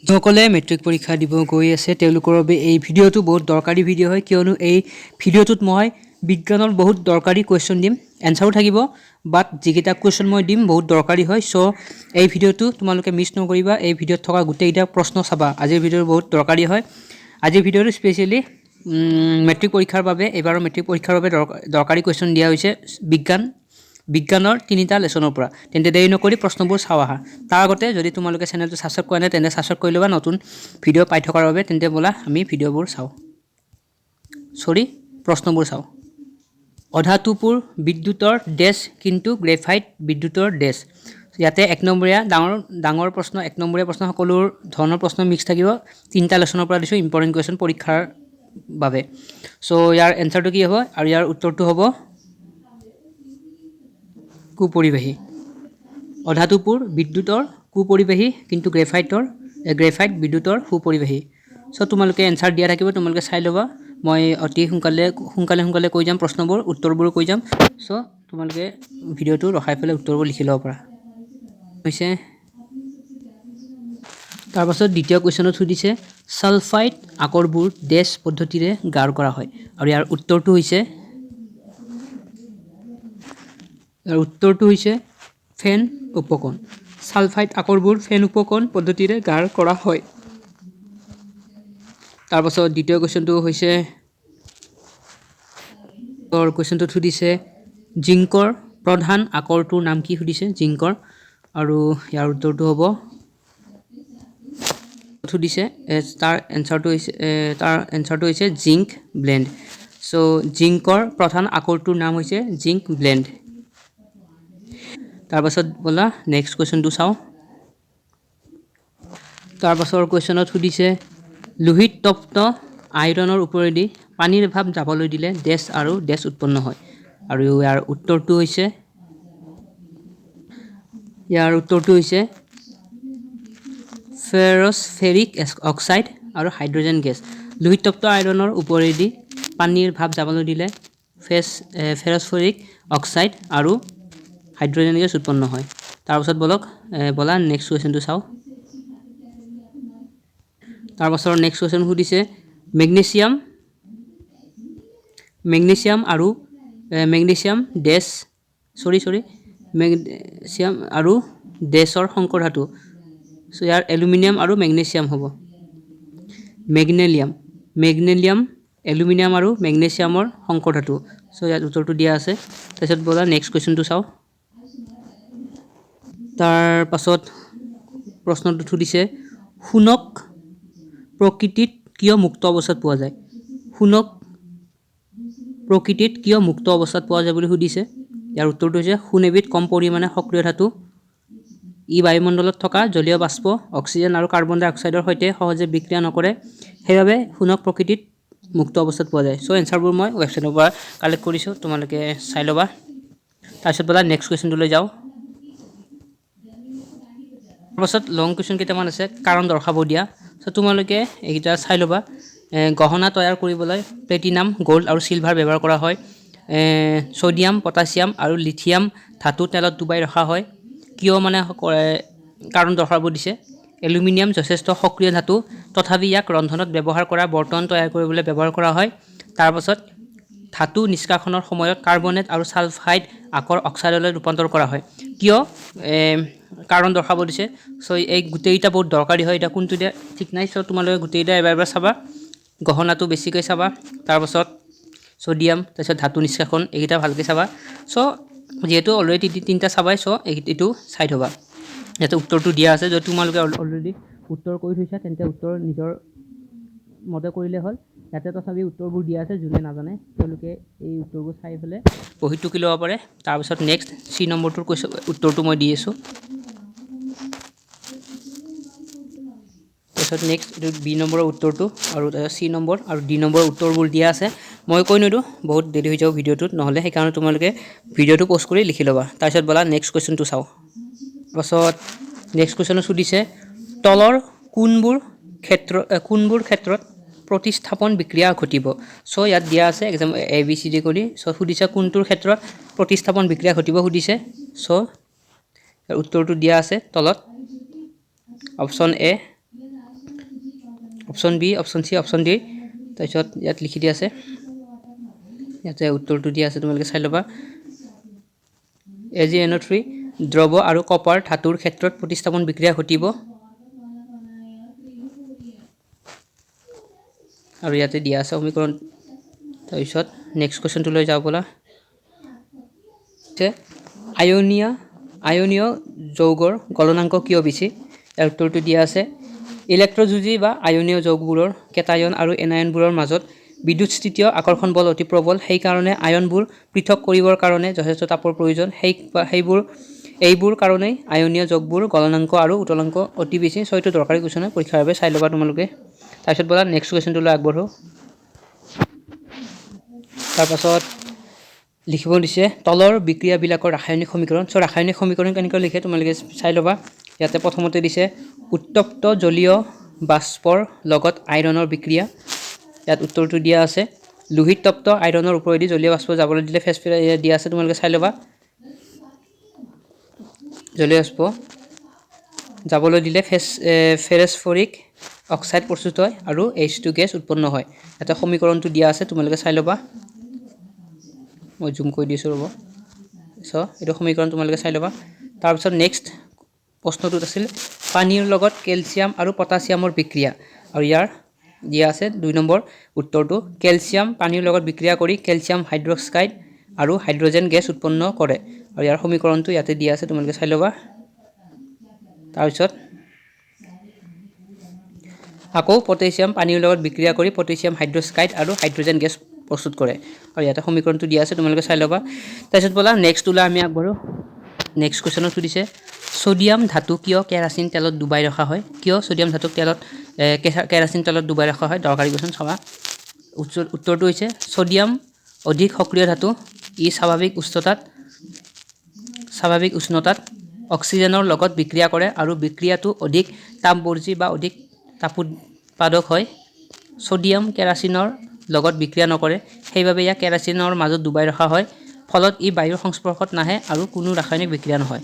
যিসকলে মেট্ৰিক পৰীক্ষা দিব গৈ আছে তেওঁলোকৰ বাবে এই ভিডিঅ'টো বহুত দৰকাৰী ভিডিঅ' হয় কিয়নো এই ভিডিঅ'টোত মই বিজ্ঞানৰ বহুত দৰকাৰী কুৱেশ্যন দিম এনসাৰো থাকিব বাট যিকেইটা কুৱেশ্যন মই দিম বহুত দৰকাৰী হয় সো এই ভিডিঅ'টো তোমালোকে মিছ নকৰিবা এই ভিডিঅ'ত থকা গোটেইটা প্ৰশ্ন চাবা আজিৰ ভিডিঅ'টো বহুত দৰকাৰী হয় আজিৰ ভিডিঅ'টো স্পেশালি মেট্ৰিক পৰীক্ষাৰ বাবে এবাৰৰ মেট্ৰিক পৰীক্ষাৰ বাবে দৰকাৰী কুৱেশ্যন দিয়া হৈছে বিজ্ঞানৰ তিনিটা লেসনৰ পৰা তেন্তে দেৰি নকৰি প্ৰশ্নবোৰ চাও আহা তাৰ আগতে যদি তোমালোকে চেনেলটো সাবস্ক্ৰাইব কৰা নাই তেন্তে সাবস্ক্ৰাইব কৰি লবা নতুন ভিডিঅ' পাই থকাৰ বাবে তেন্তে বলা আমি ভিডিঅ'বোৰ চাও প্ৰশ্নবোৰ চাও অধাতুপুৰ বিদ্যুতৰ ডেছ কিন্তু গ্ৰেফাইট বিদ্যুতৰ ডেছ ইয়াতে এক নম্বৰীয়া ডাঙৰ প্ৰশ্ন এক নম্বৰীয়া প্ৰশ্ন সকলো ধৰণৰ প্ৰশ্ন মিক্স থাকিব তিনটা লেসনৰ পৰা দিছো ইম্পৰ্টেন্ট কুৱেশ্যন পৰীক্ষাৰ বাবে সো ইয়াৰ এনসাৰটো কি হ'ব আৰু ইয়াৰ উত্তৰটো হ'ব কুপৰিবাহী অধাতুপুৰ বিদ্যুতৰ কুপৰিবাহী কিন্তু গ্ৰেফাইট বিদ্যুতৰ সুপৰিবাহী সো তোমালোকে এনসাৰ দিয়া থাকিব তোমালোকে চাই লবা মই অতি সোনকালে কৈ যাম প্ৰশ্নবোৰ উত্তৰবোৰ কৈ যাম সো তোমালোকে ভিডিঅ'টো ৰখাই ফেলে উত্তৰবোৰ লিখি লব পাৰা হৈছে তাৰ পাছত দ্বিতীয় কুৱেশ্যনত সুধিছে সালফাইড আকৰবোৰ ডেছ পদ্ধতিৰে গাঢ় কৰা হয় আৰু ইয়াৰ উত্তৰটো হৈছে ফেন উপকৰণ সালফাইড আকৰবোৰ ফেন উপকৰণ পদ্ধতিৰে গাঢ় কৰা হয় তাৰ পাছত দ্বিতীয় কুৱেশ্যনটো হৈছে কুৱেশ্যনটো সুধিছে জিংকৰ প্ৰধান আকৰটোৰ নাম কি সুধিছে জিংকৰ আৰু ইয়াৰ উত্তৰটো হ'ব সুধিছে তাৰ এনসাৰটো হৈছে জিংক ব্লেন্ড সো জিংকৰ প্ৰধান আকৰটোৰ নাম হৈছে জিংক ব্লেন্ড তাৰ পাছত বলা নেক্সট কুৱেশ্যনটো চাও তাৰ পাছৰ কুৱেশ্যনত সুধিছে লোহিত তপ্ত আইৰণৰ ওপৰেদি পানীৰ ভাপ যাবলৈ দিলে ডেছ আৰু ডেছ উৎপন্ন হয় আৰু ইয়াৰ উত্তৰটো হৈছে ফেৰছফেৰিক অক্সাইড আৰু হাইড্ৰজেন গেছ লোহিত তপ্ত আইৰণৰ ওপৰেদি পানীৰ ভাপ যাবলৈ দিলে ফেৰছফেৰিক অক্সাইড আৰু হাইড্ৰজেন গেছ উৎপন্ন হয় তাৰ পাছত বলা নেক্সট কুৱেশ্যনটো চাও তাৰ পাছৰ নেক্সট কুৱেশ্যন সুধিছে মেগনেছিয়াম আৰু ডেছৰ সংকৰ ধাতু সো ইয়াৰ এলুমিনিয়াম আৰু মেগনেছিয়াম হ'ব মেগনেলিয়াম এলুমিনিয়াম আৰু মেগনেছিয়ামৰ সংকৰ ধাতু সো ইয়াত উত্তৰটো দিয়া আছে তাৰপিছত বলা নেক্সট কুৱেশ্যনটো চাও তাৰ পাছত প্ৰশ্নটো সুধিছে সোণক প্ৰকৃতিত কিয় মুক্ত অৱস্থাত পোৱা যায় বুলি সুধিছে ইয়াৰ উত্তৰটো হৈছে সোণ এবিধ কম পৰিমাণে সক্ৰিয় ধাতু ই বায়ুমণ্ডলত থকা জলীয় বাষ্প অক্সিজেন আৰু কাৰ্বন ডাই অক্সাইডৰ সৈতে সহজে বিক্ৰিয়া নকৰে সেইবাবে সোণক প্ৰকৃতিত মুক্ত অৱস্থাত পোৱা যায় সো এনসাৰবোৰ মই ৱেবছাইটৰ পৰা কালেক্ট কৰিছো তোমালোকে চাই লবা তাৰপিছত বলা নেক্সট কুৱেশ্যনটোলৈ যাও তাৰপাছত লং কুৱেশ্যন কেইটামান আছে কাৰণ দৰ্শাব দিয়া সো তোমালোকে এইকেইটা চাই লবা গহনা তৈয়াৰ কৰিবলৈ প্লেটিনাম গোল্ড আৰু সিলভাৰ ব্যৱহাৰ কৰা হয় সোডিয়াম পটাছিয়াম আৰু লিথিয়াম ধাতু তেলত ডুবাই ৰখা হয় কিয় কাৰণ দৰ্শাব দিছে এলুমিনিয়াম যথেষ্ট সক্ৰিয় ধাতু তথাপি ইয়াক ৰন্ধনত ব্যৱহাৰ কৰা বৰ্তন তৈয়াৰ কৰিবলৈ ব্যৱহাৰ কৰা হয় তাৰ পাছত ধাতু নিষ্কাশনৰ সময়ত কাৰ্বনেট আৰু সালফাইড আকৰ অক্সাইডলৈ ৰূপান্তৰ কৰা হয় কিয় কাৰণ দৰ্শাব দিছে সো এই গোটেইটা বহুত দৰকাৰী হয় এটা কোনটো দিয়া ঠিক নাই সো তোমালোকে গোটেইটা এবাৰ চাবা গহনাটো বেছিকৈ চাবা তাৰ পাছত সোডিয়াম তাৰপিছত ধাতু নিষ্কাশন এইকেইটা ভালকৈ চাবা সো যেহেতু অলৰেডি তিনিটা চাবাই সো এইটো চাই থবা ইয়াতে উত্তৰটো দিয়া আছে যদি তোমালোকে অলৰেডি উত্তৰ কৰি থৈছা তেন্তে উত্তৰ নিজৰ মতে কৰিলে হ'ল ইয়াতে তথাপি উত্তৰবোৰ দিয়া আছে যোনে নাজানে তেওঁলোকে এই উত্তৰবোৰ চাই ফেলে বহীত টুকি ল'ব পাৰে তাৰপিছত নেক্সট চি নম্বৰটোৰ উত্তৰটো মই দি আছোঁ তাৰপিছত নেক্সট এইটো বি নম্বৰৰ উত্তৰটো আৰু চি নম্বৰ আৰু ডি নম্বৰৰ উত্তৰবোৰ দিয়া আছে মই কৈ নিদিওঁ বহুত দেৰি হৈ যাব ভিডিঅ'টোত নহ'লে সেইকাৰণে তোমালোকে ভিডিঅ'টো প'জ কৰি লিখি ল'বা তাৰপিছত বলা নেক্সট কুৱেশ্যনটো চাওঁ তাৰপাছত নেক্সট কুৱেশ্যনত সুধিছে তলৰ কোনবোৰ ক্ষেত্ৰত প্ৰতিস্থাপন বিক্ৰিয়া ঘটিব সো ইয়াত দিয়া আছে এক্সাম ABCD কৰি সো সুধিছে কোনটোৰ ক্ষেত্ৰত প্ৰতিস্থাপন বিক্ৰিয়া ঘটিব সুধিছে সো উত্তৰটো দিয়া আছে তলত option A option B, option C, option D. তাৰপিছত ইয়াত লিখি দিয়া আছে, ইয়াতে উত্তৰটো দিয়া আছে, তোমালোকে চাই ল'বা। AgNO3 দ্ৰৱ আৰু কপাৰ ধাতুৰ ক্ষেত্ৰত প্ৰতিস্থাপন বিক্ৰিয়া ঘটিব। আৰু ইয়াতে দিয়া আছে সমীকৰণ। তাৰপিছত নেক্সট কুৱেশ্যনটো লৈ যাওঁ ব'লা। আয়নীয় যৌগৰ গলনাংক কিয় বেছি? ইয়াৰ উত্তৰটো দিয়া আছে, ইলেক্ট্ৰযুজি বা আয়নীয় যৌগবোৰৰ কেটায়ন আৰু এনায়নবোৰৰ মাজত বিদ্যুৎস্থিতীয় আকৰ্ষণ বল অতি প্ৰবল। সেইকাৰণে আয়নবোৰ পৃথক কৰিবৰ কাৰণে যথেষ্ট তাপৰ প্ৰয়োজন। এইবোৰ কাৰণেই আয়নীয় যৌগবোৰ গলনাংক আৰু উতলাংক অতি বেছি। ছয়টো দৰকাৰী কুৱেশ্যন পৰীক্ষাৰ বাবে চাই ল'বা তোমালোকে। তাৰপিছত ব'লা নেক্সট কুৱেশ্যনটোলৈ আগবাঢ়ো। তাৰপাছত লিখিব দিছে তলৰ বিক্ৰিয়াবিলাকৰ ৰাসায়নিক সমীকৰণ। ৰাসায়নিক সমীকৰণ কেনেকৈ লিখে তোমালোকে চাই ল'বা। ইয়াতে প্ৰথমতে দিছে উত্তপ্ত জলীয় বাষ্পৰ লগত আইৰণৰ বিক্ৰিয়া। ইয়াত উত্তৰটো দিয়া আছে, লোহিত তপ্ত আইৰণৰ ওপৰেদি জলীয় বাষ্প যাবলৈ দিলে দিয়া আছে, তোমালোকে চাই ল'বা। জলীয় বাষ্প যাবলৈ দিলে ফেৰছফৰিক অক্সাইড প্ৰস্তুত হয় আৰু H2 গেছ উৎপন্ন হয়। ইয়াতে সমীকৰণটো দিয়া আছে, তোমালোকে চাই ল'বা। মই জুম কৰি দিছোঁ ৰ'ব। এইটো সমীকৰণ তোমালোকে চাই ল'বা। তাৰপিছত নেক্সট প্ৰশ্নটোত আছিল পানীৰ লগত কেলছিয়াম আৰু পটাছিয়ামৰ বিক্ৰিয়া। আৰু ইয়াৰ দিয়া আছে 2 নম্বৰ উত্তৰটো, কেলছিয়াম পানীৰ লগত বিক্ৰিয়া কৰি কেলছিয়াম হাইড্ৰক্সাইড আৰু হাইড্ৰজেন গেছ উৎপন্ন কৰে। আৰু ইয়াৰ সমীকৰণটো ইয়াতে দিয়া আছে, তোমালোকে চাই ল'বা। তাৰপিছত আকৌ পটাছিয়াম পানীৰ লগত বিক্ৰিয়া কৰি পটাছিয়াম হাইড্ৰক্সাইড আৰু হাইড্ৰজেন গেছ প্ৰস্তুত কৰে। আৰু ইয়াতে সমীকৰণটো দিয়া আছে, তোমালোকে চাই ল'বা। তাৰপিছত ব'লা নেক্সট ওলাই আমি আগবাঢ়োঁ। নেক্সট কুৱেশ্যনত সুধিছে ছ'ডিয়াম ধাতু কিয় কেৰাচিন তেলত ডুবাই ৰখা হয়? কিয় ছ'ডিয়াম ধাতুক কেৰাচিন তেলত ডুবাই ৰখা হয়? দৰকাৰী কুৱেশ্যন চাবা। উত্তৰটো হৈছে ছ'ডিয়াম অধিক সক্ৰিয় ধাতু। ই স্বাভাৱিক উষ্ণতাত অক্সিজেনৰ লগত বিক্ৰিয়া কৰে আৰু বিক্ৰিয়াটো অধিক তাপবৰ্জী বা অধিক তাপোৎপাদক হয়। ছ'ডিয়াম কেৰাচিনৰ লগত বিক্ৰিয়া নকৰে, সেইবাবে ইয়াক কেৰাচিনৰ মাজত ডুবাই ৰখা হয়। ফলত ই বায়ুৰ সংস্পৰ্শত নাহে আৰু কোনো ৰাসায়নিক বিক্ৰিয়া নহয়।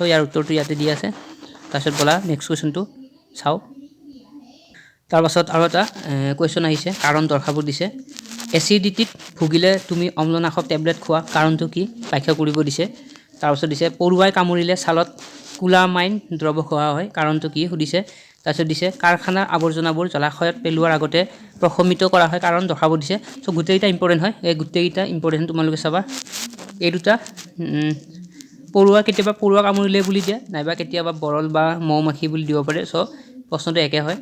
ইয়াৰ উত্তৰটো ইয়াতে দিয়া আছে। তাৰপিছত ব'লা নেক্সট কুৱেশ্যনটো চাওঁ। তাৰপাছত আৰু এটা কুৱেশ্যন আহিছে, কাৰণ দৰ্শাব দিছে। এচিডিটিত ভুগিলে তুমি অম্লনাশক টেবলেট খোৱা, কাৰণটো কি? ব্যাখ্যা কৰিব দিছে। তাৰপিছত দিছে পৰুৱাই কামুৰিলে ছালত কোলামাইন দ্ৰৱ খোৱা হয়, কাৰণটো কি সুধিছে। তাৰপিছত দিছে কাৰখানাৰ আৱৰ্জনাবোৰ জলাশয়ত পেলোৱাৰ আগতে প্ৰশমিত কৰা হয়, কাৰণ দৰ্শাব দিছে। গোটেইকেইটা ইম্পৰ্টেণ্ট হয়, এই গোটেইকেইটা ইম্পৰ্টেণ্ট তোমালোকে চাবা। এই দুটা কেতিয়াবা পৰুৱা কামুৰিলে বুলি দিয়ে, নাইবা কেতিয়াবা বৰল বা মৌ মাখি বুলি দিব পাৰে। প্ৰশ্নটো একে হয়,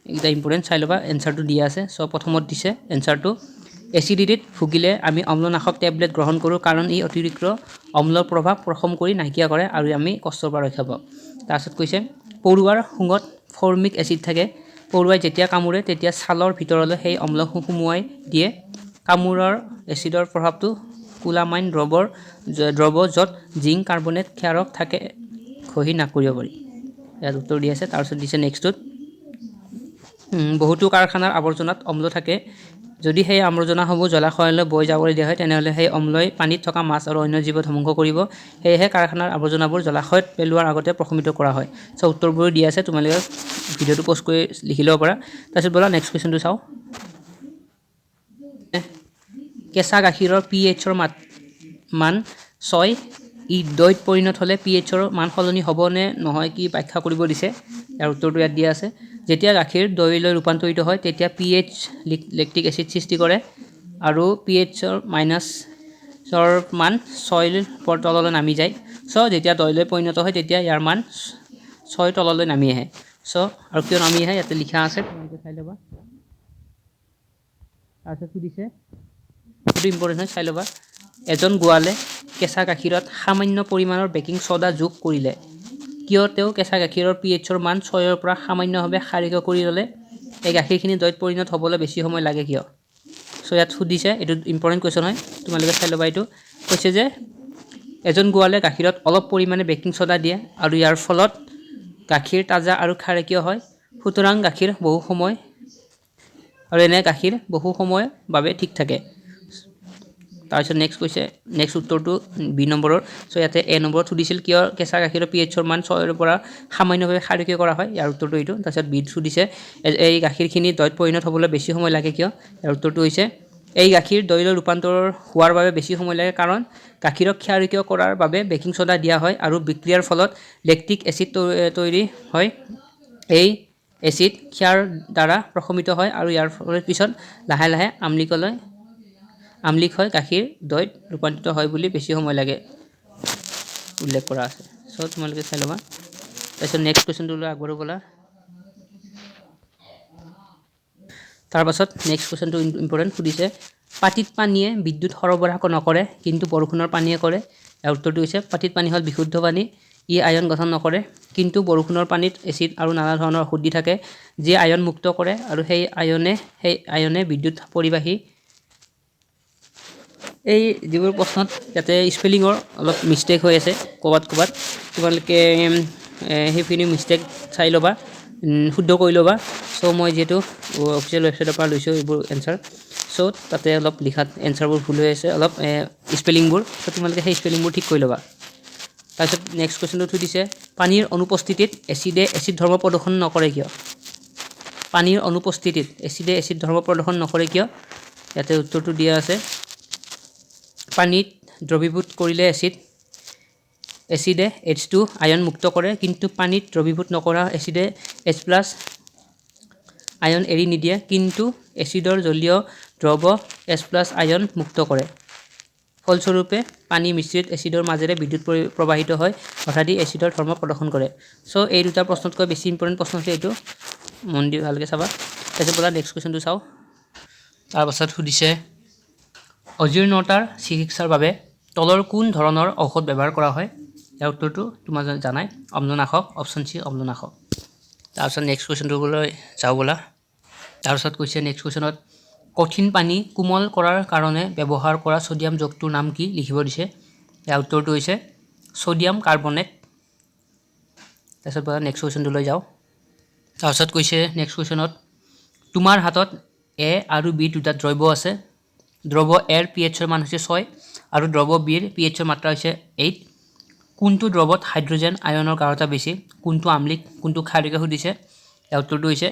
এইকেইটা ইম্পৰ্টেণ্ট চাই ল'বা। এনচাৰটো দিয়া আছে। প্ৰথমত দিছে এনচাৰটো, এচিডিটিত ভুগিলে আমি অম্লনাশক টেবলেট গ্ৰহণ কৰোঁ, কাৰণ ই অতিৰিক্ত অম্লৰ প্ৰভাৱ প্ৰশম কৰি নাইকিয়া কৰে আৰু আমি কষ্টৰ পৰা ৰক্ষা পাওঁ। তাৰপিছত কৈছে পৰুৱাৰ শুঙত ফৰ্মিক এচিড থাকে। পৰুৱাই যেতিয়া কামোৰে তেতিয়া ছালৰ ভিতৰলৈ সেই অম্ল সুমুৱাই দিয়ে। কামোৰৰ এচিডৰ প্ৰভাৱটো কোলামাইন দ্ৰৱ য'ত জিংক কাৰ্বনেট ক্ষাৰক থাকে ঘঁহি নাক কৰিব পাৰি। ইয়াত উত্তৰ দি আছে। তাৰপিছত দিছে নেক্সটটোত, বহুতো কাৰখানাৰ আৱৰ্জনাত অম্ল থাকে। যদি সেই আৱৰ্জনাসমূহ জলাশয়লৈ বৈ যাবলৈ দিয়া হয়, তেনেহ'লে সেই অম্লই পানীত থকা মাছ আৰু অন্য জীৱ ধ্বংস কৰিব। সেয়েহে কাৰখানাৰ আৱৰ্জনাবোৰ জলাশয়ত পেলোৱাৰ আগতে প্ৰশমিত কৰা হয়। উত্তৰবোৰো দিয়া আছে, তোমালোকে ভিডিঅ'টো প'ষ্ট কৰি লিখি ল'ব পাৰা। তাৰপিছত ব'লা নেক্সট কুৱেশ্যনটো চাওঁ। কেঁচা গাখীৰৰ pH-ৰ মান 6, ই দৈত পৰিণত হ'লে pH-ৰ মান সলনি হ'ব নে নহয় কি ব্যাখ্যা কৰিব দিছে। ইয়াৰ উত্তৰটো ইয়াত দিয়া আছে। যেতিয়া গাখীৰ দৈলৈ ৰূপান্তৰিত হয়, তেতিয়া pH লেক্টিক এচিড সৃষ্টি কৰে আৰু pH-ৰ মান 6 তললৈ নামি যায়। যেতিয়া দৈলৈ পৰিণত হয়, তেতিয়া ইয়াৰ মান 6 তললৈ নামি আহে। আৰু কিয় নামি আহে ইয়াতে লিখা আছে, তোমালোকে চাই ল'বা। তাৰপিছত সুধিছে, সেইটো ইম্পৰ্টেণ্ট হয়, চাই ল'বা। এজন গোৱালে কেঁচা গাখীৰত সামান্য পৰিমাণৰ বেকিং ছ'ডা যোগ কৰিলে। কিয় তেওঁ কেঁচা গাখীৰৰ pH-ৰ মান 6ৰ পৰা সামান্যভাৱে ক্ষাৰীয় কৰি ল'লে? এই গাখীৰখিনি দৈত পৰিণত হ'বলৈ বেছি সময় লাগে কিয়? ইয়াত সুধিছে, এইটো ইম্পৰ্টেণ্ট কুৱেশ্যন হয়, তোমালোকে চাই ল'বা। এইটো কৈছে যে এজন গোৱালে গাখীৰত অলপ পৰিমাণে বেকিং ছ'ডা দিয়ে আৰু ইয়াৰ ফলত গাখীৰ তাজা আৰু ক্ষাৰকীয় হয়। সুতৰাং গাখীৰ বহু সময় বাবে ঠিক থাকে। তাৰপিছত নেক্সট উত্তৰটো বি নম্বৰৰ। চ' ইয়াতে এ নম্বৰত সুধিছিল কিয় কেঁচা গাখীৰৰ pH-ৰ মান 6ৰ পৰা সামান্যভাৱে ক্ষাৰীয় কৰা হয়, ইয়াৰ উত্তৰটো এইটো। তাৰপিছত বিত সুধিছে এই গাখীৰখিনি দৈত পৰিণত হ'বলৈ বেছি সময় লাগে কিয়, ইয়াৰ উত্তৰটো হৈছে এই গাখীৰ দৈলৈ ৰূপান্তৰ হোৱাৰ বাবে বেছি সময় লাগে কাৰণ গাখীৰক ক্ষাৰীয় কৰাৰ বাবে বেকিং ছ'ডা দিয়া হয় আৰু বিক্ৰিয়াৰ ফলত লেক্টিক এচিড তৈৰি হয়। এই এচিড ক্ষাৰ দ্বাৰা প্ৰশমিত হয় আৰু ইয়াৰ পিছত লাহে লাহে আম্লিক হয় গাখীৰ দৈত ৰূপান্তৰিত হয় বুলি বেছি সময় লাগে উল্লেখ কৰা আছে। চ' তোমালোকে চাই ল'বা। তাৰপিছত নেক্সট কুৱেশ্যনটোলৈ আগবাঢ়ো ব'লা। তাৰপাছত নেক্সট কুৱেশ্যনটো ইম্পৰ্টেণ্ট সুধিছে পাতিত পানীয়ে বিদ্যুৎ সৰবৰাহ নকৰে কিন্তু বৰষুণৰ পানীয়ে কৰে, ইয়াৰ উত্তৰটো হৈছে পাতিত পানী হ'ল বিশুদ্ধ পানী, ই আয়ন গঠন নকৰে কিন্তু বৰষুণৰ পানীত এচিড আৰু নানা ধৰণৰ অশুদ্ধি থাকে যি আয়ন মুক্ত কৰে আৰু সেই আয়নে বিদ্যুৎ পৰিবাহী। এই যিবোৰ প্ৰশ্নত ইয়াতে স্পেলিঙৰ অলপ মিষ্টেক হৈ আছে ক'ৰবাত তোমালোকে সেইখিনি মিষ্টেক চাই ল'বা, শুদ্ধ কৰি ল'বা। চ' মই যিহেতু অফিচিয়েল ৱেবছাইটৰ পৰা লৈছোঁ এইবোৰ এনচাৰ, চ' তাতে অলপ লিখাত এনচাৰবোৰ ভুল হৈ আছে অলপ স্পেলিংবোৰ, চ' তোমালোকে সেই স্পেলিংবোৰ ঠিক কৰি ল'বা। তাৰপিছত নেক্সট কুৱেশ্যনটো সুধিছে পানীৰ অনুপস্থিতিত এচিডে এচিড ধৰ্ম প্ৰদৰ্শন নকৰে কিয়, পানীৰ অনুপস্থিতিত এচিডে এচিড ধৰ্ম প্ৰদৰ্শন নকৰে কিয়, ইয়াতে উত্তৰটো দিয়া আছে পানীত দ্ৰৱীভূত কৰিলে এচিডে H2 আয়ন মুক্ত কৰে কিন্তু পানীত দ্ৰৱীভূত নকৰা এচিডে H+ আয়ন এৰি নিদিয়ে কিন্তু এচিডৰ জলীয় দ্ৰৱ H+ আয়ন মুক্ত কৰে। ফলস্বৰূপে পানী মিশ্ৰিত এচিডৰ মাজেৰে বিদ্যুৎ প্ৰবাহিত হয় অৰ্থাৎ ই এচিডৰ ধৰ্ম প্ৰদৰ্শন কৰে। চ' এই দুটা প্ৰশ্নতকৈ বেছি ইম্পৰ্টেণ্ট প্ৰশ্ন হৈছে এইটো, মন দি ভালকৈ চাবা। তাৰপিছত ব'লা নেক্সট কুৱেশ্যনটো চাওঁ। তাৰপাছত সুধিছে অজীৰ্ণতাৰ চিকিৎসাৰ বাবে তলৰ কোন ধৰণৰ ঔষধ ব্যৱহাৰ কৰা হয়, ইয়াৰ উত্তৰটো তোমাৰ জানাই অম্লনাশক, অপশ্যন চি অম্লনাশক। তাৰপিছত নেক্সট কুৱেশ্যনটোলৈ যাওঁ ব'লা। তাৰপিছত কৈছে নেক্সট কুৱেশ্যনত কঠিন পানী কোমল কৰাৰ কাৰণে ব্যৱহাৰ কৰা ছ'ডিয়াম যৌগটোৰ নাম কি লিখিব দিছে, ইয়াৰ উত্তৰটো হৈছে ছ'ডিয়াম কাৰ্বনেট। তাৰপিছত ব'লা নেক্সট কুৱেশ্যনটোলৈ যাওঁ। তাৰপিছত কৈছে নেক্সট কুৱেশ্যনত তোমাৰ হাতত এ আৰু বি দুটা দ্ৰব্য আছে, দ্ৰব্য এৰ pH-ৰ মান হৈছে 6 আৰু দ্ৰব্য বিৰ pH-ৰ মাত্ৰা হৈছে 8, কোনটো দ্ৰৱত হাইড্ৰজেন আয়নৰ গাঢ়তা বেছি, কোনটো আম্লিক কোনটো ক্ষাৰীয় সুধিছে, ইয়াৰ উত্তৰটো হৈছে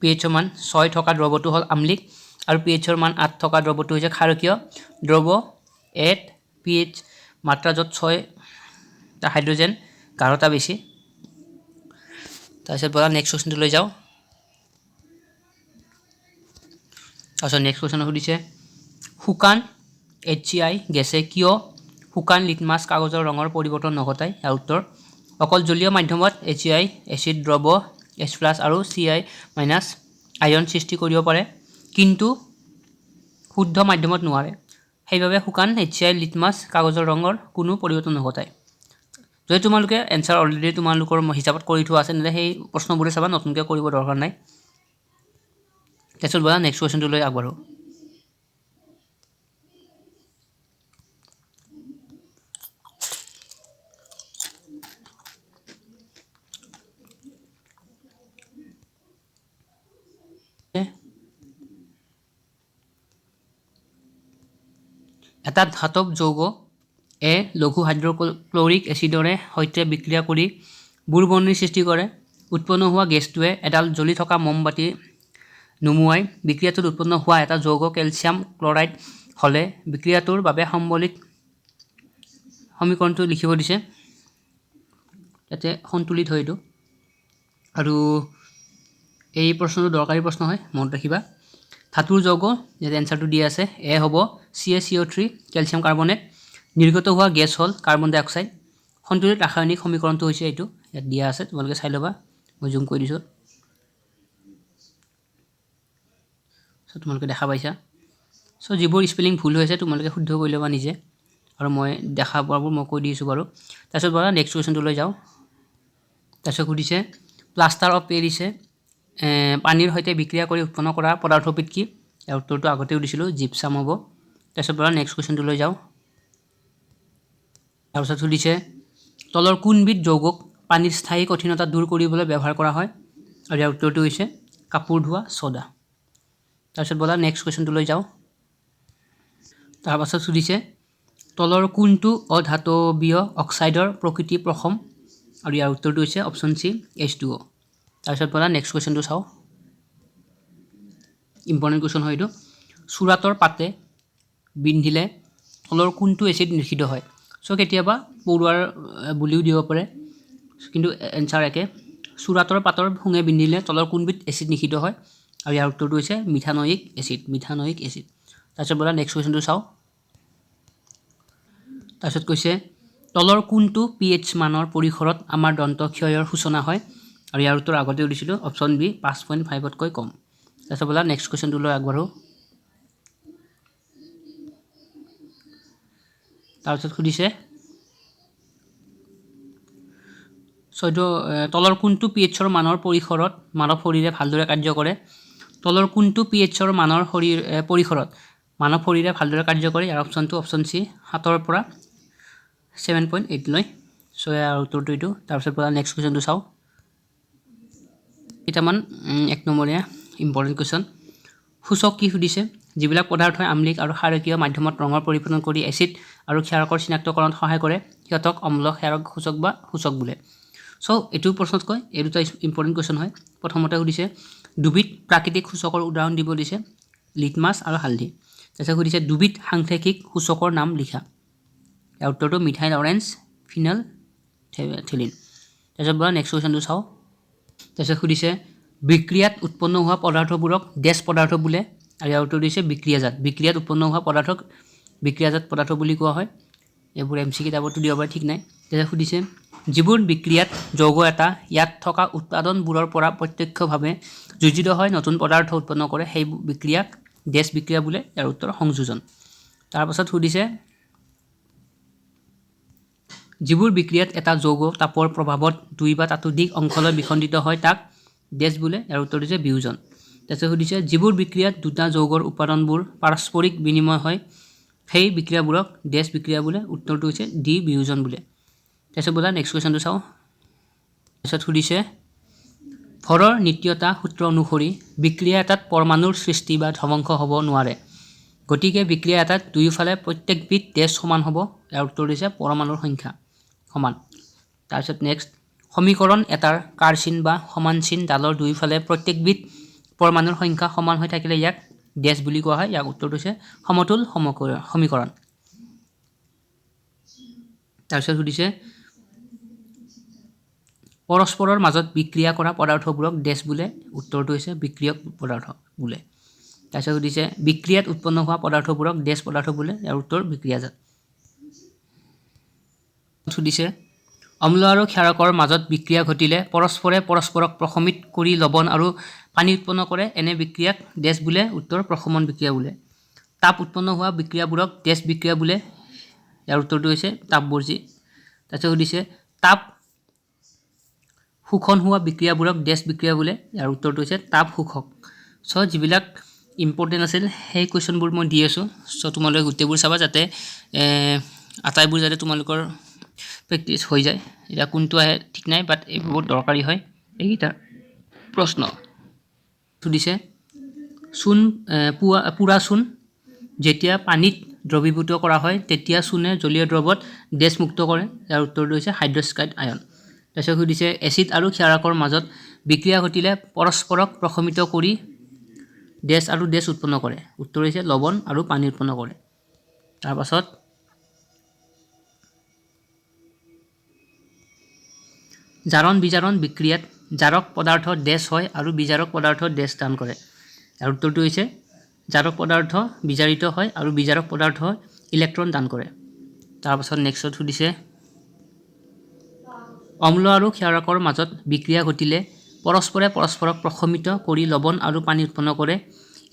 pH-ৰ মান 6 থকা দ্ৰৱটো হ'ল আম্লিক আৰু pH-ৰ মান 8 থকা দ্ৰৱটো হৈছে ক্ষাৰকীয়। দ্ৰব্য এত pH মাত্ৰা য'ত 6 হাইড্ৰজেন গাঢ়তা বেছি। তাৰপিছত ব'লা নেক্সট কুৱেশ্যনটোলৈ যাওঁ। তাৰপিছত নেক্সট কুৱেশ্যন সুধিছে শুকান HCl গেছে কিয় শুকান লিটমাছ কাগজৰ ৰঙৰ পৰিৱৰ্তন নঘটায়, ইয়াৰ উত্তৰ অকল জলীয় মাধ্যমত HCl এচিড দ্ৰৱ H+ আৰু Ci- আয়ন সৃষ্টি কৰিব পাৰে কিন্তু শুদ্ধ মাধ্যমত নোৱাৰে, সেইবাবে শুকান HCl লিটমাছ কাগজৰ ৰঙৰ কোনো পৰিৱৰ্তন নঘটায়। যদি তোমালোকে এনচাৰ অলৰেডি তোমালোকৰ হিচাপত কৰি থোৱা আছে তেন্তে সেই প্ৰশ্নবোৰে চাবা, নতুনকৈ কৰিব দৰকাৰ নাই। তাৰপিছত ব'লা নেক্সট কুৱেশ্যনটোলৈ আগবাঢ়ো। এটা ধাতৱ যৌগ এ লঘু হাইড্ৰক্লৰিক এচিডৰে সৈতে বিক্ৰিয়া কৰি বুৰবৰণিৰ সৃষ্টি কৰে, উৎপন্ন হোৱা গেছটোৱে এডাল জ্বলি থকা মমবাতি নুমুৱাই। বিক্ৰিয়াটোত উৎপন্ন হোৱা এটা যৌগ কেলছিয়াম ক্লৰাইড হ'লে বিক্ৰিয়াটোৰ বাবে সম্বলিত সমীকৰণটো লিখিব দিছে, ইয়াতে সন্তুলিত হয় এইটো আৰু এই প্ৰশ্নটো দৰকাৰী প্ৰশ্ন হয়, মনত ৰাখিবা। ধাতুৰ যৌগ ইয়াতে এনচাৰটো দিয়া আছে, এ হ'ব CaCO3 কেলছিয়াম কাৰ্বনেট, নিৰ্গত হোৱা গেছ হ'ল কাৰ্বন ডাই অক্সাইড। সন্তুলিত ৰাসায়নিক সমীকৰণটো হৈছে এইটো, ইয়াত দিয়া আছে তোমালোকে চাই ল'বা, মই জুম কৰি দিছোঁ। চ' তোমালোকে দেখা পাইছা। চ' যিবোৰ স্পেলিং ভুল হৈছে তোমালোকে শুদ্ধ কৰি ল'বা নিজে আৰু মই দেখা পোৱাবোৰ মই কৈ দিছোঁ বাৰু। তাৰপিছত বাৰু নেক্সট কুৱেশ্যনটোলৈ যাওঁ। তাৰপিছত সুধিছে প্লাষ্টাৰ অফ পেৰিছে পানীৰ সৈতে বিক্ৰিয়া কৰি উৎপন্ন কৰা পদাৰ্থবিধ কি, ইয়াৰ উত্তৰটো আগতেও দিছিলোঁ জিপছাম হ'ব। তাৰপিছত বাৰু নেক্সট কুৱেশ্যনটোলৈ যাওঁ। তাৰপিছত সুধিছে তলৰ কোনবিধ যৌগক পানীৰ স্থায়ী কঠিনতা দূৰ কৰিবলৈ ব্যৱহাৰ কৰা হয়, আৰু ইয়াৰ উত্তৰটো হৈছে কাপোৰ ধোৱা ছ'ডা। তাৰপিছত ব'লা নেক্সট কুৱেশ্যনটোলৈ যাওঁ। তাৰপাছত সুধিছে তলৰ কোনটো অধাতৱীয় অক্সাইডৰ প্ৰকৃতি প্ৰথম আৰু ইয়াৰ উত্তৰটো হৈছে অপশ্যন চি H2O তাৰপিছত পৰা নেক্সট কুৱেশ্যনটো চাওঁ ইম্পৰ্টেণ্ট কুৱেশ্যন হয় এইটো চুৰাটৰ পাতে বিন্ধিলে তলৰ কোনটো এচিড নিষিদ্ধ হয় চ' কেতিয়াবা পৰুৱাৰ বুলিও দিব পাৰে কিন্তু এনচাৰ একে চুৰাটৰ পাতৰ শুঙে বিন্ধিলে তলৰ কোনবিধ এচিড নিষিদ্ধ হয় আৰু ইয়াৰ উত্তৰটো হৈছে মিথানয়িক এচিড তাৰপিছত পৰা নেক্সট কুৱেশ্যনটো চাওঁ তাৰপিছত কৈছে তলৰ কোনটো pH মানৰ পৰিসৰত আমাৰ দন্ত ক্ষয়ৰ সূচনা হয় আৰু ইয়াৰ উত্তৰ আগতে দিছিলোঁ অপশ্যন বি 5.5তকৈ কম তাৰপিছত বলা নেক্সট কুৱেশ্যনটোলৈ আগবাঢ়ো তাৰপিছত সুধিছে তলৰ কোনটো pHৰ মানৰ পৰিসৰত মানৱ শৰীৰে ভালদৰে কাৰ্য কৰে তলৰ কোনটো pHৰ মানৰ পৰিসৰত মানৱ শৰীৰে ভালদৰে কাৰ্য কৰে ইয়াৰ অপশ্যনটো অপশ্যন চি 7ৰ পৰা 7.8 লৈ চ' ইয়াৰ উত্তৰটো এইটো তাৰপিছত পৰা নেক্সট কুৱেশ্যনটো চাওঁ কেইটামান এক নম্বৰীয়া ইম্পৰ্টেণ্ট কুৱেশ্যন সূচক কি সুধিছে যিবিলাক পদাৰ্থই আম্লিক আৰু ক্ষাৰকীয় মাধ্যমত ৰঙৰ পৰিৱৰ্তন কৰি এচিড আৰু ক্ষাৰকৰ চিনাক্তকৰণত সহায় কৰে সিহঁতক অম্ল ক্ষাৰক সূচক বা সূচক বোলে চ' এইটো প্ৰশ্নত কয় এই দুটা ইম্পৰ্টেণ্ট কুৱেশ্যন হয় প্ৰথমতে সুধিছে দুবিধ প্ৰাকৃতিক সূচকৰ উদাহৰণ দিব দিছে লিটমাছ আৰু হালধি তাৰপিছত সুধিছে দুবিধ সাংখ্যিক সূচকৰ নাম লিখা ইয়াৰ উত্তৰটো মিথাইল অৰেঞ্জ ফিনল থেলিন তাৰপিছত পৰা নেক্সট কুৱেশ্যনটো চাওঁ তাৰপিছত সুধিছে বিক্ৰিয়াত উৎপন্ন হোৱা পদাৰ্থবোৰক ডেছ পদাৰ্থ বোলে আৰু ইয়াৰ উত্তৰ দিছে বিক্ৰিয়াত উৎপন্ন হোৱা পদাৰ্থক বিক্ৰিয়াজাত পদাৰ্থ বুলি কোৱা হয় এইবোৰ MC কিতাপতো দিব পাৰে ঠিক নাই তাৰপিছত সুধিছে যিবোৰ বিক্ৰিয়াত যৌগ এটা ইয়াত থকা উৎপাদনবোৰৰ পৰা প্ৰত্যক্ষভাৱে যোজিত হয় নতুন পদাৰ্থ উৎপন্ন কৰে সেই বিক্ৰিয়াক ডেছ বিক্ৰিয়া বোলে ইয়াৰ উত্তৰ সংযোজন তাৰপাছত সুধিছে যিবোৰ বিক্ৰিয়াত এটা যৌগ তাপৰ প্ৰভাৱত দুই বা তাতোধিক অংশলৈ বিখণ্ডিত হয় তাক ডেছ বোলে ইয়াৰ উত্তৰ দিছে বিয়োজন তাৰপিছত সুধিছে যিবোৰ বিক্ৰিয়াত দুটা যৌগৰ উপাদানবোৰ পাৰস্পৰিক বিনিময় হয় সেই বিক্ৰিয়াবোৰক ডেছ বিক্ৰিয়া বোলে উত্তৰটো হৈছে ডি বিয়োজন বোলে তাৰপিছত ব'লা নেক্সট কুৱেশ্যনটো চাওঁ তাৰপিছত সুধিছে ভৰৰ নিত্যতা সূত্ৰ অনুসৰি বিক্ৰিয়া এটাত পৰমাণুৰ সৃষ্টি বা ধ্বংস হ'ব নোৱাৰে গতিকে বিক্ৰিয়া এটাত দুয়োফালে প্ৰত্যেকবিধ ডেছ সমান হ'ব ইয়াৰ উত্তৰ দিছে পৰমাণুৰ সংখ্যা সমান তাৰপিছত নেক্সট সমীকৰণ এটাৰ কাৰচিন বা সমান চিন ডালৰ দুয়োফালে প্ৰত্যেকবিধ পৰমাণুৰ সংখ্যা সমান হৈ থাকিলে ইয়াক ডেছ বুলি কোৱা হয় ইয়াৰ উত্তৰটো হৈছে সমতুল সমীকৰণ তাৰপিছত সুধিছে পৰস্পৰৰ মাজত বিক্ৰিয়া কৰা পদাৰ্থবোৰক ডেছ বোলে উত্তৰটো হৈছে বিক্ৰিয়ক পদাৰ্থ বোলে তাৰপিছত সুধিছে বিক্ৰিয়াত উৎপন্ন হোৱা পদাৰ্থবোৰক ডেছ পদাৰ্থ বোলে ইয়াৰ উত্তৰ বিক্ৰিয়াজাত সুধিছে অম্ল আৰু ক্ষাৰকৰ মাজত বিক্ৰিয়া ঘটিলে পৰস্পৰে পৰস্পৰক প্ৰশমিত কৰি লৱণ আৰু পানী উৎপন্ন কৰে এনে বিক্ৰিয়াক ডেছ বোলে উত্তৰ প্ৰশমন বিক্ৰিয়া বোলে তাপ উৎপন্ন হোৱা বিক্ৰিয়াবোৰক ডেছ বিক্ৰিয়া বোলে ইয়াৰ উত্তৰটো হৈছে তাপবৰ্জী তাৰপিছত সুধিছে তাপ শোষণ হোৱা বিক্ৰিয়াবোৰক ডেছ বিক্ৰিয়া বোলে ইয়াৰ উত্তৰটো হৈছে তাপ শোষক চ' যিবিলাক ইম্পৰ্টেণ্ট আছিল সেই কুৱেশ্যনবোৰ মই দি আছোঁ চ' তোমালোকে গোটেইবোৰ চাবা যাতে আটাইবোৰ যাতে তোমালোকৰ প্ৰেক্টিছ হৈ যায় এতিয়া কোনটো আহে ঠিক নাই বাট এইবোৰ বহুত দৰকাৰী হয় এইকেইটা প্ৰশ্ন সুধিছে চূণ পুৰা চূণ যেতিয়া পানীত দ্ৰৱীভূত কৰা হয় তেতিয়া চূণে জলীয় দ্ৰৱত ডেছ মুক্ত কৰে ইয়াৰ উত্তৰটো হৈছে হাইড্ৰক্সাইড আয়ন তাৰপিছত সুধিছে এচিড আৰু ক্ষাৰকৰ মাজত বিক্ৰিয়া ঘটিলে পৰস্পৰক প্ৰশমিত কৰি ডেছ আৰু ডেছ উৎপন্ন কৰে উত্তৰ হৈছে লৱণ আৰু পানী উৎপন্ন কৰে তাৰপাছত জাৰণ বিজাৰণ বিক্ৰিয়াত জাৰক পদাৰ্থ ডেছ হয় আৰু বিজাৰক পদাৰ্থ ডেছ দান কৰে ইয়াৰ উত্তৰটো হৈছে জাৰক পদাৰ্থ বিজাৰিত হয় আৰু বিজাৰক পদাৰ্থ ইলেক্ট্ৰন দান কৰে তাৰপাছত নেক্সটত সুধিছে অম্ল আৰু ক্ষাৰকৰ মাজত বিক্ৰিয়া ঘটিলে পৰস্পৰে পৰস্পৰক প্ৰশমিত কৰি লৱণ আৰু পানী উৎপন্ন কৰে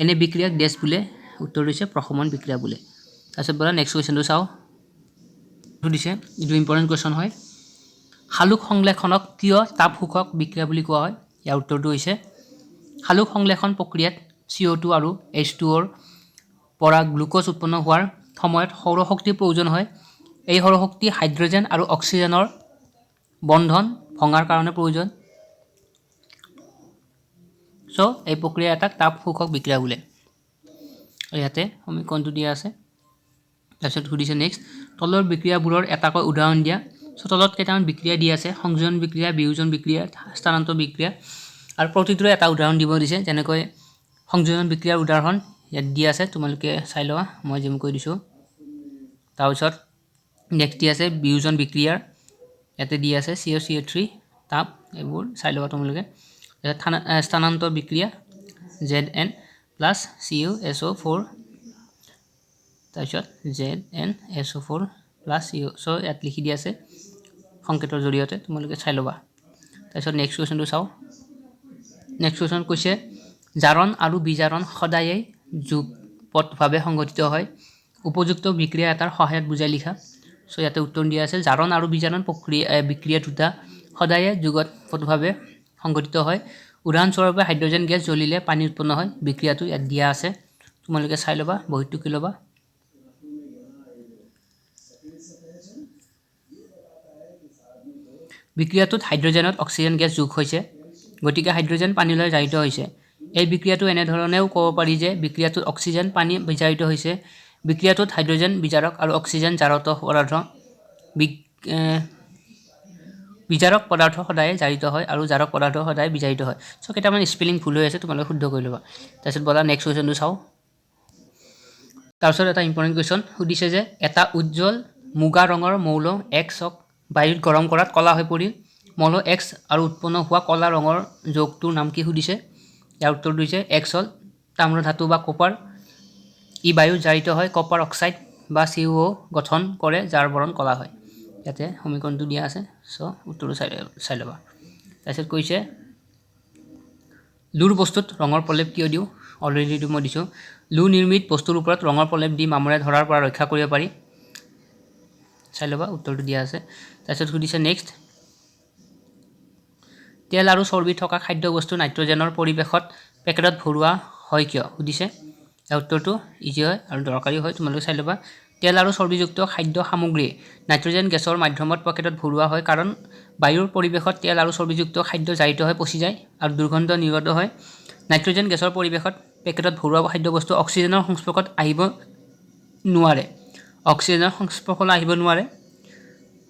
এনে বিক্ৰিয়াক ডেছ বোলে উত্তৰ হৈছে প্ৰশমন বিক্ৰিয়া বোলে তাৰপিছত ব'লা নেক্সট কুৱেশ্যনটো চাওঁ সুধিছে এইটো ইম্পৰ্টেণ্ট কুৱেশ্যন হয় সালোক সংশ্লেষণক কিয় তাপ শোষক বিক্ৰিয়া বুলি কোৱা হয় ইয়াৰ উত্তৰটো হৈছে সালোক সংশ্লেষণ প্ৰক্ৰিয়াত CO2 আৰু H2O পৰা গ্লুক'জ উৎপন্ন হোৱাৰ সময়ত সৌৰশক্তিৰ প্ৰয়োজন হয় এই সৌৰশক্তি হাইড্ৰজেন আৰু অক্সিজেনৰ বন্ধন ভঙাৰ কাৰণে প্ৰয়োজন চ' এই প্ৰক্ৰিয়া এটাক তাপ শোষক বিক্ৰিয়া বোলে ইয়াতে সমীকৰণটো দিয়া আছে তাৰপিছত সুধিছে নেক্সট তলৰ বিক্ৰিয়াবোৰৰ এটাকৈ উদাহৰণ দিয়া সো তলত কেইটামান বিক্ৰিয়া দিয়া আছে সংযোজন বিক্ৰিয়া বিয়োজন বিক্ৰিয়া স্থানান্তৰ বিক্ৰিয়া আৰু প্ৰতিটোৰে এটা উদাহৰণ দিব দিছে যেনেকৈ সংযোজন বিক্ৰিয়াৰ উদাহৰণ ইয়াত দিয়া আছে তোমালোকে চাই লোৱা মই জুম কৰি দিছোঁ তাৰপিছত নেক্সট দিয়া আছে বিয়োজন বিক্ৰিয়াৰ ইয়াতে দিয়া আছে CO3 তাপ এইবোৰ চাই লোৱা তোমালোকে স্থানান্তৰ বিক্ৰিয়া Zn plus CuSO4 তাৰপিছত ZnSO4 plus CO সো ইয়াত লিখি দিয়া আছে সংকেতৰ জৰিয়তে তোমালোকে চাই ল'বা তাৰপিছত নেক্সট কোৱেশ্চনটো চাও নেক্সট কোৱেশ্চন কৈছে জাৰণ আৰু বিজাৰণ সদায়ে যুগপথভাৱে সংঘটিত হয় উপযুক্ত বিক্ৰিয়া এটাৰ সহায়ত বুজাই লিখা সো ইয়াতে উত্তৰ দিয়া আছে জাৰণ আৰু বিজাৰণ বিক্ৰিয়া দুটা সদায়ে যুগপথভাৱে সংঘটিত হয় উদাহৰণস্বৰূপে হাইড্ৰজেন গেছ জ্বলিলে পানী উৎপন্ন হয় বিক্ৰিয়াটো ইয়াত দিয়া আছে তোমালোকে চাই ল'বা বহিটো কি ল'বা বিক্ৰিয়াটোত হাইড্ৰজেনত অক্সিজেন গেছ যোগ হৈছে গতিকে হাইড্ৰজেন পানীলৈ জাৰিত হৈছে এই বিক্ৰিয়াটো এনে ধৰণেও ক'ব পাৰি যে বিক্ৰিয়াটোত অক্সিজেন পানী বিজাৰিত হৈছে বিক্ৰিয়াটোত হাইড্ৰজেন বিজাৰক আৰু অক্সিজেন জাৰক পদাৰ্থ বিজাৰক পদাৰ্থ সদায় জাৰিত হয় আৰু জাৰক পদাৰ্থ সদায় বিজাৰিত হয় সো কেইটামান স্পেলিং ভুল হৈ আছে তোমালোকে শুদ্ধ কৰি ল'বা তাৰপিছত বলা নেক্সট কোৱেশ্চনটো চাও তাৰপিছত এটা ইম্পৰ্টেণ্ট কোৱেশ্চন সুধিছে যে এটা উজ্জ্বল মুগা ৰঙৰ মৌল Xক বায়ুত গৰম কৰাত কলা হৈ পৰি মৌল X আৰু উৎপন্ন হোৱা কলা ৰঙৰ যৌগটোৰ নাম কি সুধিছে ইয়াৰ উত্তৰ দিছে X হল তাম্ৰ ধাতু বা কপাৰ ই বায়ুত জাৰিত হয় কপাৰ অক্সাইড বা CO গঠন কৰে যাৰ বৰণ কলা হয় ইয়াতে সমীকৰণটো দিয়া আছে সো উত্তৰটো চাই ল'বা তাৰপিছত কৈছে লুৰ বস্তুত ৰঙৰ প্ৰলেপ কিয় দিওঁ অলৰেডি মই দিছোঁ লু নিৰ্মিত বস্তুৰ ওপৰত ৰঙৰ প্ৰলেপ দি মামৰে ধৰাৰ পৰা ৰক্ষা কৰিব পাৰি চাই ল'বা উত্তৰটো দিয়া আছে তাৰপিছত সুধিছে নেক্সট তেল আৰু চৰ্বি থকা খাদ্যবস্তু নাইট্ৰজেনৰ পৰিৱেশত পেকেটত ভৰোৱা হয় কিয় সুধিছে ইয়াৰ উত্তৰটো ইজি হয় আৰু দৰকাৰী হয় তোমালোকে চাই ল'বা তেল আৰু চৰ্বিযুক্ত খাদ্য সামগ্ৰী নাইট্ৰজেন গেছৰ মাধ্যমত পেকেটত ভৰোৱা হয় কাৰণ বায়ুৰ পৰিৱেশত তেল আৰু চৰ্বিযুক্ত খাদ্য জাৰিত হৈ পচি যায় আৰু দুৰ্গন্ধ নিৰ্গত হয় নাইট্ৰজেন গেছৰ পৰিৱেশত পেকেটত ভৰোৱা খাদ্যবস্তু অক্সিজেনৰ সংস্পৰ্শত আহিব নোৱাৰে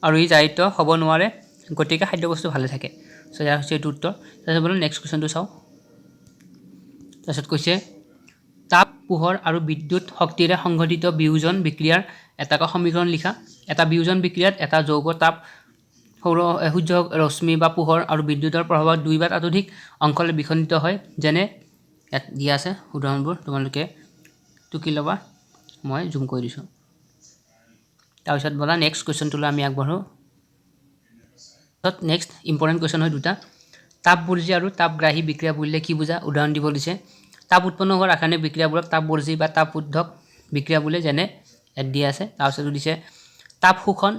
আৰু ই জাৰিত হ'ব নোৱাৰে গতিকে খাদ্যবস্তু ভালে থাকে সো ইয়াৰ হৈছে এইটো উত্তৰ তাৰপিছত বলো নেক্সট কোৱেশ্চনটো চাও তাৰপিছত কৈছে তাপ পোহৰ আৰু বিদ্যুৎ শক্তিৰে সংঘটিত বিয়োজন বিক্ৰিয়াৰ এটাকৈ সমীকৰণ লিখা এটা বিয়োজন বিক্ৰিয়াত এটা যৌগ তাপ সূৰ্য ৰশ্মি বা পোহৰ আৰু বিদ্যুতৰ প্ৰভাৱত দুই বা ততোধিক অংশলৈ বিখণ্ডিত হয় যেনে ইয়াত দিয়া আছে উদাহৰণবোৰ তোমালোকে টুকি ল'বা মই জুম কৰি দিছোঁ তাৰপিছত বলা নেক্সট কুৱেশ্যনটোলৈ আমি আগবাঢ়ো নেক্সট ইম্পৰ্টেণ্ট কুৱেশ্যন হয় দুটা তাপবৰ্জী আৰু তাপগ্ৰাহী বিক্ৰিয়া বুলিলে কি বুজা উদাহৰণ দিব দিছে তাপ উৎপন্ন হোৱা ৰাসায়নিক বিক্ৰিয়াবোৰক তাপবৰ্জী বা তাপোদ্ধক বিক্ৰিয়া বোলে যেনে ইয়াত দিয়া আছে তাৰপিছত দিছে তাপ শোষণ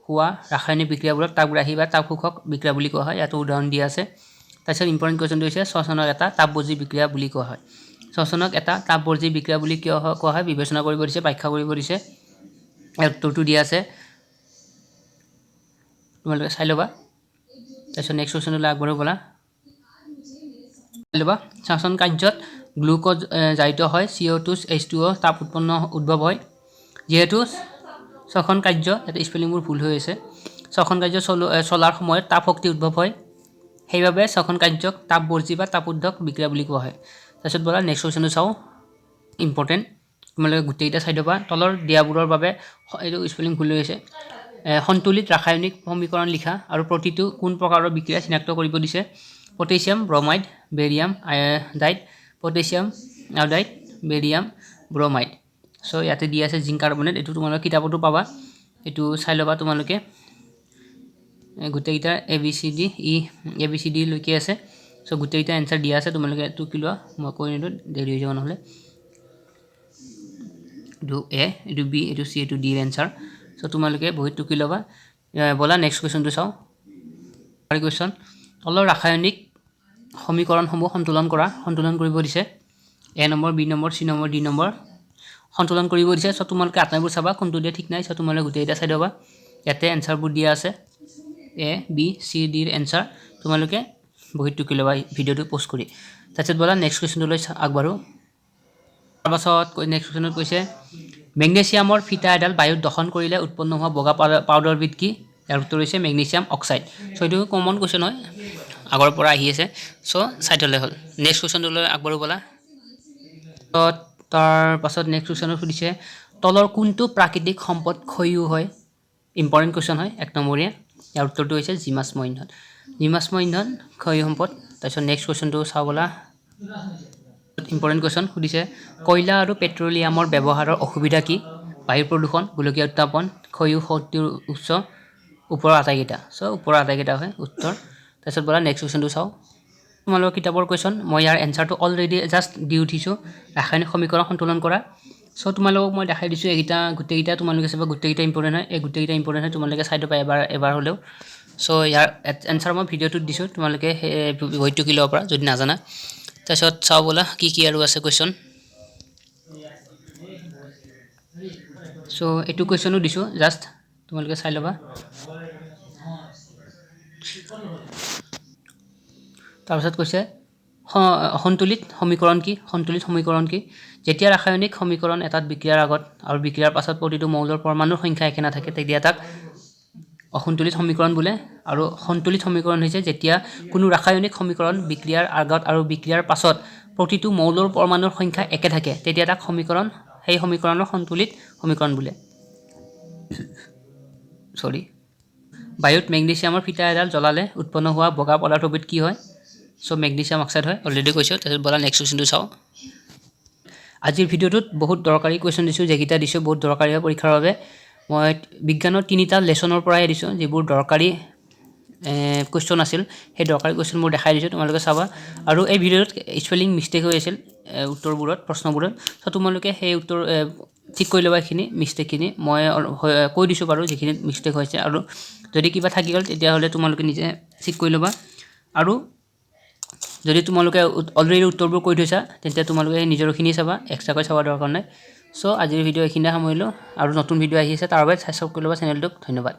হোৱা ৰাসায়নিক বিক্ৰিয়াবোৰক তাপগ্ৰাহী বা তাপশোষক বিক্ৰিয়া বুলি কোৱা হয় ইয়াতো উদাহৰণ দিয়া আছে তাৰপিছত ইম্পৰ্টেণ্ট কুৱেশ্যনটো হৈছে শ্বসনক এটা তাপবৰ্জী বিক্ৰিয়া বুলি কোৱা হয় শ্বসনক এটা তাপবৰ্জী বিক্ৰিয়া বুলি কিয় কোৱা হয় বিবেচনা কৰিব দিছে ব্যাখ্যা কৰিব দিছে ইয়াৰ উত্তৰটো দিয়া আছে তোমালোকে চাই ল'বা তাৰপিছত নেক্সট কুৱেশ্যনলৈ আগবাঢ়ো বলা চাই ল'বা শ্বসন কাৰ্যত গ্লুকোজ জাৰিত হয় CO2 H2O তাপ উদ্ভৱ হয় যেহেতু শ্বসন কাৰ্য ইয়াতে স্পেলিংবোৰ ভুল হৈ আছে শ্বসন কাৰ্য চলাৰ সময়ত তাপ শক্তি উদ্ভৱ হয় সেইবাবে শ্বসন কাৰ্যক তাপবৰ্জী বা তাপোদ্ধক বিক্ৰিয়া বুলি কোৱা হয় তাৰপিছত বলা নেক্সট কুৱেশ্যনটো চাওঁ ইম্পৰ্টেণ্ট তোমালোকে গোটেইকেইটা চাই ল'বা তলৰ দিয়াবোৰৰ বাবে এইটো স্পেলিং ভুল হৈ আছে সন্তুলিত ৰাসায়নিক সমীকৰণ লিখা আৰু প্ৰতিটো কোন প্ৰকাৰৰ বিক্ৰিয়া চিনাক্ত কৰিব দিছে potassium bromide barium iodide potassium iodide barium bromide so ইয়াতে দিয়া আছে জিংক কাৰ্বনেট এইটো তোমালোকে কিতাপতো পাবা এইটো চাই ল'বা তোমালোকে গোটেইকেইটা ABCD লৈকে আছে সো গোটেইকেইটা এনসাৰ দিয়া আছে তোমালোকে এইটো কি লোৱা মই কৈ নিদিওঁ দেৰি হৈ যাব নহ'লে এইটো A এইটো B এইটো C এইটো D এনসাৰ সো তোমালোকে বহিত টুকি ল'বা বলা নেক্সট কুৱেশ্যনটো চাওঁ কুৱেশ্যন তলৰ ৰাসায়নিক সমীকৰণসমূহ সন্তুলন কৰিব দিছে A number B number C number D number সন্তুলন কৰিব দিছে সো তোমালোকে আটাইবোৰ চাবা কোনটো দিয়া ঠিক নাই সো তোমালোকে গোটেইটা চাই ল'বা ইয়াতে এনসাৰবোৰ দিয়া আছে A B C D ৰ এনসাৰ তোমালোকে বহিত টুকি ল'বা ভিডিঅ'টো পোষ্ট কৰি তাৰপিছত বলা নেক্সট কুৱেশ্যনটোলৈ আগবাঢ়ো তাৰপাছত নেক্সট কুৱেশ্যনত কৈছে মেগনেছিয়ামৰ ফিটা এডাল বায়ুত দহন কৰিলে উৎপন্ন হোৱা বগা পাউডাৰবিধ কি ইয়াৰ উত্তৰ হৈছে মেগনেছিয়াম অক্সাইড চ' এইটো কমন কুৱেশ্যন হয় আগৰ পৰা আহি আছে চ' চাই থ'লে হ'ল নেক্সট কুৱেশ্যনটোলৈ আগবাঢ়ো ব'লা তাৰ পাছত নেক্সট কুৱেশ্যনত সুধিছে তলৰ কোনটো প্ৰাকৃতিক সম্পদ ক্ষয়ো হয় ইম্পৰ্টেণ্ট কুৱেশ্যন হয় 1 নম্বৰীয়া ইয়াৰ উত্তৰটো হৈছে জীৱাশ্ম ইন্ধন ক্ষয় সম্পদ তাৰপিছত নেক্সট কুৱেশ্যনটো চাওঁ ব'লা ইম্পৰ্টেণ্ট কুৱেশ্যন সুধিছে কয়লা আৰু পেট্ৰলিয়ামৰ ব্যৱহাৰৰ অসুবিধা কি বায়ু প্ৰদূষণ গোলকীয় উত্তাপন ক্ষয়ো শক্তিৰ উৎস ওপৰৰ আটাইকেইটা চ' ওপৰৰ আটাইকেইটা হয় উত্তৰ তাৰপিছত ব'লা নেক্সট কুৱেশ্যনটো চাওঁ তোমালোকৰ কিতাপৰ কুৱেশ্যন মই ইয়াৰ এনচাৰটো অলৰেডি জাষ্ট দি উঠিছোঁ ৰাসায়নিক সমীকৰণ সন্তুলন কৰা চ' তোমালোকক মই দেখাই দিছোঁ এইকেইটা গোটেইকেইটা তোমালোকে চাবা গোটেইকেইটা ইম্পৰ্টেণ্ট হয় এই গোটেইকেইটা ইম্পৰ্টেণ্ট হয় তোমালোকে চাই দিব এবাৰ হ'লেও চ' ইয়াৰ এনচাৰ মই ভিডিঅ'টোত দিছোঁ তোমালোকে বহিটো কি ল'ব পৰা যদি নাজানা তাৰপিছত চাওঁ ব'লা কি আৰু আছে কুৱেশ্যন চ' এইটো কুৱেশ্যনো দিছোঁ জাষ্ট তোমালোকে চাই ল'বা তাৰপিছত কৈছে সন্তুলিত সমীকৰণ কি যেতিয়া ৰাসায়নিক সমীকৰণ এটাত বিক্ৰিয়াৰ আগত আৰু বিক্ৰিয়াৰ পাছত প্ৰতিটো মৌলৰ পৰমাণুৰ সংখ্যা একে নাথাকে তেতিয়া তাক অসন্তুলিত সমীকৰণ বোলে আৰু সন্তুলিত সমীকৰণ হৈছে যেতিয়া কোনো ৰাসায়নিক সমীকৰণ বিক্ৰিয়াৰ আগত আৰু বিক্ৰিয়াৰ পাছত প্ৰতিটো মৌলৰ পৰমাণুৰ সংখ্যা একে থাকে তেতিয়া তাক সেই সমীকৰণৰ সন্তুলিত সমীকৰণ বোলে বায়ুত মেগনেছিয়ামৰ ফিটা এডাল জ্বলালে উৎপন্ন হোৱা বগা পদাৰ্থবিধ কি হয় চ' মেগনেছিয়াম অক্সাইড হয় অলৰেডি কৈছোঁ তাৰপিছত ব'লা নেক্সট কুৱেশ্যনটো চাওঁ আজিৰ ভিডিঅ'টোত বহুত দৰকাৰী কুৱেশ্যন দিছোঁ যেইকেইটা দিছোঁ বহুত দৰকাৰী হয় পৰীক্ষাৰ বাবে মই বিজ্ঞানৰ 3টা লেচনৰ পৰাই দিছোঁ যিবোৰ দৰকাৰী কুৱেশ্যন আছিল সেই দৰকাৰী কুৱেশ্যনবোৰ দেখাই দিছোঁ তোমালোকে চাবা আৰু এই ভিডিঅ'ত স্পেলিং মিষ্টেক হৈ আছিল উত্তৰবোৰত প্ৰশ্নবোৰত চ' তোমালোকে সেই উত্তৰ ঠিক কৰি ল'বা এইখিনি মিষ্টেকখিনি মই কৈ দিছোঁ বাৰু যিখিনি মিষ্টেক হৈছে আৰু যদি কিবা থাকি গ'ল তেতিয়াহ'লে তোমালোকে নিজে ঠিক কৰি ল'বা আৰু যদি তোমালোকে অলৰেডি উত্তৰবোৰ কৈ থৈছা তেন্তে তোমালোকে নিজৰখিনি চাবা এক্সট্ৰাকৈ চাব দৰকাৰ নাই চ' আজিৰ ভিডিঅ' এইখিনিয়ে সামৰিলোঁ আৰু নতুন ভিডিঅ' আহি আছে তাৰ বাবে ছাবস্ক্ৰাইব কৰি ল'বা চেনেলটোক ধন্যবাদ